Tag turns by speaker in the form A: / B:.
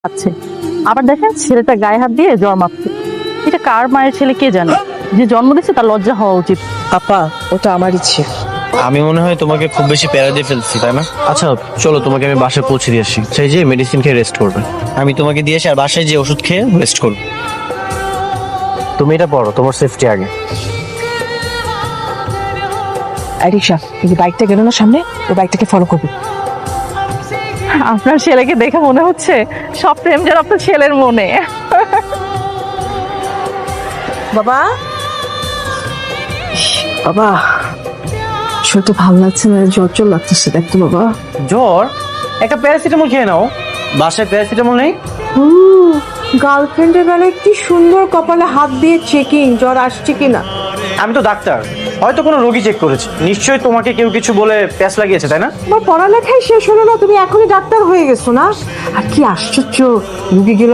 A: আছে। আবার দেখেন ছেলেটা গায়ে হাত দিয়ে জ্বর মাপছে। এটা কার মায়ের ছেলে কে জানে? যে জন্ম দিচ্ছে তার লজ্জা হওয়া উচিত।
B: আপা ওটা আমার ইচ্ছে।
C: আমি মনে হয় তোমাকে খুব বেশি প্যারা দিয়ে ফেলছি, তাই না? আচ্ছা চলো, তোমাকে আমি বাসায় পৌঁছে দিয়ে আসি। সেই যে মেডিসিন খেয়ে রেস্ট করবে। আমি তোমাকে দিয়ে আসি, আর বাসায় যে ওষুধ খেয়ে রেস্ট করবে। তুমি এটা পড়ো, তোমার সেফটি আগে।
B: রিক্সা এই যে বাইকটা গেল না সামনে, ওই বাইকটাকে ফলো করবি।
A: আপনার ছেলেকে দেখে মনে হচ্ছে সব প্রেম যেন আপনার ছেলের মনে।
B: বাবা বাবা শরীরটা ভালো লাগছে না, জ্বর জ্বর লাগতেছে, দেখতো বাবা।
C: জ্বর? একটা প্যারাসিটামল খেয়ে নাও। বাসায় প্যারাসিটামল নেই?
B: গার্লফ্রেন্ডের বেলায় কি সুন্দর কপালে হাত দিয়ে চেকিং জ্বর আসছে কিনা।
C: আমি তো ডাক্তার, হয়তো কোনো রোগী চেক করেছে। নিশ্চয়ই তোমাকে কেউ কিছু বলে প্যাস লাগিয়েছে, তাই না?
B: তোমার পড়ালেখাই শেষ হলো না, তুমি এখনই ডাক্তার হয়ে গেছো না? আর কি আশ্চর্য, রুগী গেল